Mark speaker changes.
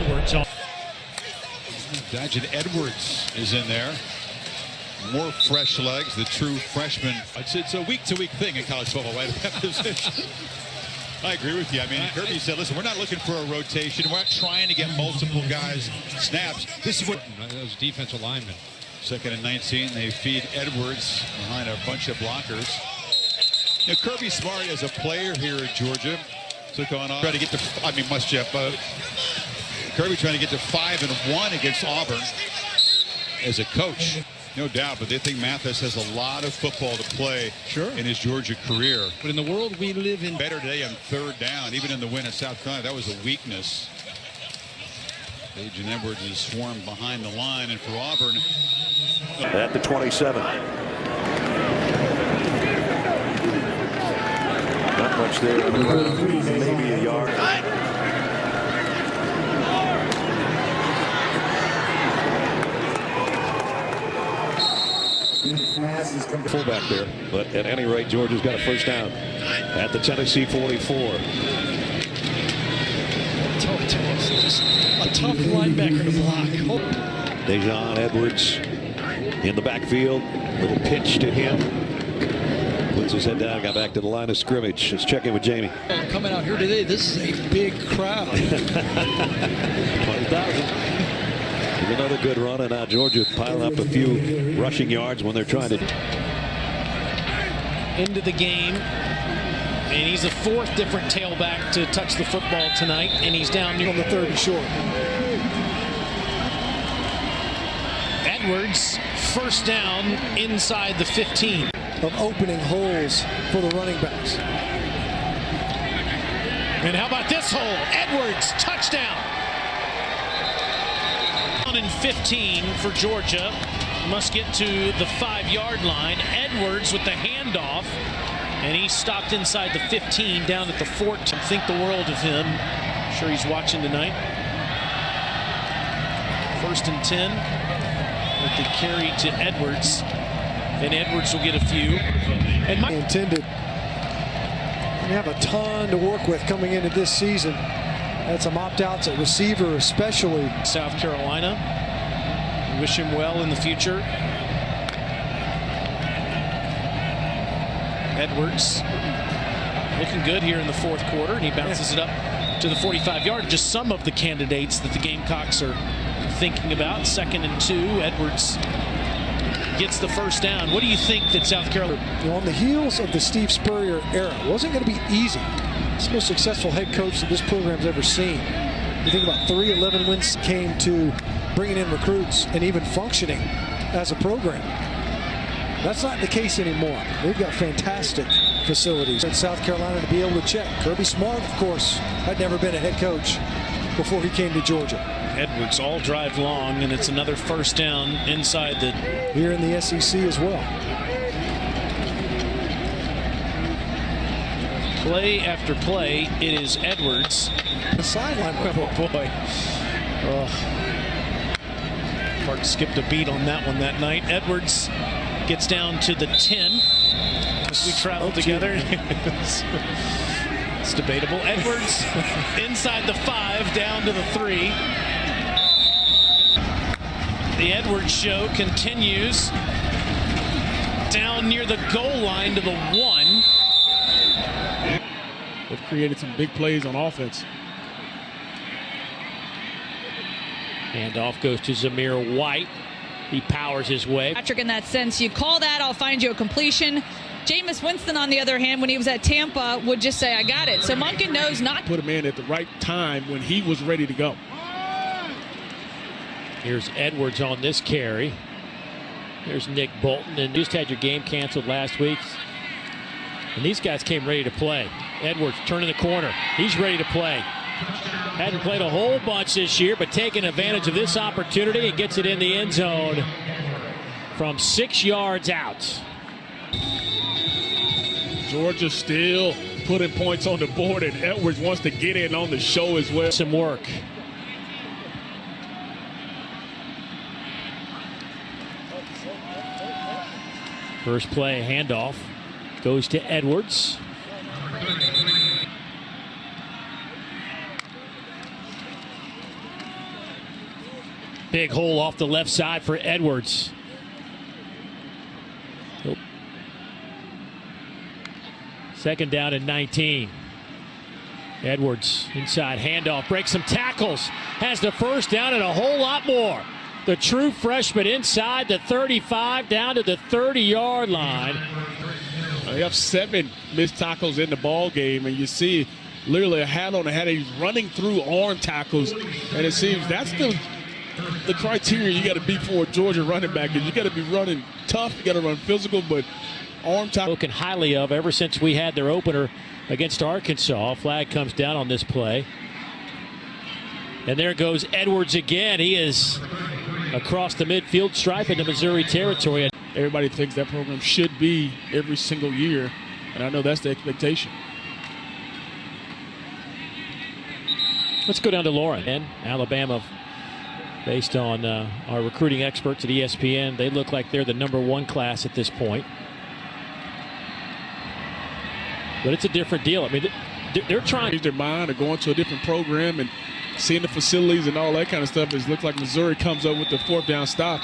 Speaker 1: Edwards.
Speaker 2: Daijun Edwards is in there. More fresh legs, the true freshman. It's a week-to-week thing in college football, right? At that position. I agree with you. I mean, Kirby said, listen, we're not looking for a rotation. We're not trying to get multiple guys snaps. This is what
Speaker 3: those defensive linemen.
Speaker 2: 2nd and 19, they feed Edwards behind a bunch of blockers. You know, Kirby Smart as a player here at Georgia took on, try to get to, Kirby trying to get to 5-1 against Auburn as a coach. No doubt, but they think Mathis has a lot of football to play in his Georgia career.
Speaker 3: But in the world we live in,
Speaker 2: better today on 3rd down, even in the win at South Carolina, that was a weakness. Daijun Edwards is swarmed behind the line, and for Auburn.
Speaker 4: At the 27. Not much there on the ground, maybe a yard. Fullback there, but at any rate, Georgia's got a first down at the Tennessee 44.
Speaker 1: A tough linebacker to block.
Speaker 4: Daijun Edwards in the backfield, little pitch to him. Puts his head down, got back to the line of scrimmage. Let's check in with Jamie.
Speaker 1: Coming out here today, this is a big crowd.
Speaker 4: 20,000. Another good run, and now Georgia piling up a few rushing yards when they're trying to.
Speaker 1: Into the game, and he's the 4th different tailback to touch the football tonight, and he's down on the 3rd and short. Edwards, first down inside the 15.
Speaker 5: Of opening holes for the running backs.
Speaker 1: And how about this hole? Edwards, touchdown. 15 for Georgia, must get to the 5-yard line. Edwards with the handoff, and he's stopped inside the 15 down at the 14. Think the world of him. I'm sure he's watching tonight. 1st and 10 with the carry to Edwards, and Edwards will get a few. And
Speaker 5: intended. We have a ton to work with coming into this season. Had some opt-outs at receiver, especially.
Speaker 1: South Carolina. Wish him well in the future. Edwards looking good here in the 4th quarter, and he bounces it up to the 45-yard. Just some of the candidates that the Gamecocks are thinking about. 2nd and 2. Edwards gets the first down. What do you think that South Carolina?
Speaker 5: On the heels of the Steve Spurrier era, it wasn't going to be easy. It's the most successful head coach that this program's ever seen. You think about 3-11 wins came to bringing in recruits and even functioning as a program. That's not the case anymore. They've got fantastic facilities in South Carolina to be able to check. Kirby Smart, of course, had never been a head coach before he came to Georgia.
Speaker 1: Edwards all drive long, and it's another first down inside the.
Speaker 5: Here in the SEC as well.
Speaker 1: Play after play, it is Edwards.
Speaker 5: The sideline.
Speaker 1: Oh boy. Clark skipped a beat on that one that night. Edwards gets down to the 10 as we travel together. It's debatable. Edwards inside the 5, down to the 3. The Edwards show continues down near the goal line to the 1.
Speaker 6: They've created some big plays on offense.
Speaker 7: Handoff goes to Zamir White. He powers his way.
Speaker 8: Patrick, in that sense, you call that, I'll find you a completion. Jameis Winston, on the other hand, when he was at Tampa, would just say, I got it. So Monken knows not.
Speaker 6: Put him in at the right time when he was ready to go.
Speaker 7: Here's Edwards on this carry. Here's Nick Bolton. And you just had your game canceled last week. And these guys came ready to play. Edwards turning the corner. He's ready to play. Hadn't played a whole bunch this year, but taking advantage of this opportunity and gets it in the end zone from 6 yards out.
Speaker 6: Georgia still putting points on the board, and Edwards wants to get in on the show as well.
Speaker 7: Some work. First play, handoff, goes to Edwards. Big hole off the left side for Edwards. Second down and 19. Edwards inside handoff, breaks some tackles, has the first down and a whole lot more. The true freshman inside the 35 down to the 30-yard line.
Speaker 6: They have 7 missed tackles in the ball game, and you see literally a hat on a hat. He's running through arm tackles, and it seems that's the criteria you got to be for a Georgia running back. Is you got to be running tough, you got to run physical, but arm tackle.
Speaker 7: Spoken highly of ever since we had their opener against Arkansas. Flag comes down on this play. And there goes Edwards again. He is across the midfield stripe into Missouri territory.
Speaker 6: Everybody thinks that program should be every single year, and I know that's the expectation.
Speaker 7: Let's go down to Lauren. And Alabama, based on our recruiting experts at ESPN, they look like they're the #1 class at this point. But it's a different deal. I mean, they're trying to
Speaker 6: change their mind or going to a different program and seeing the facilities and all that kind of stuff. It looks like Missouri comes up with the 4th down stop.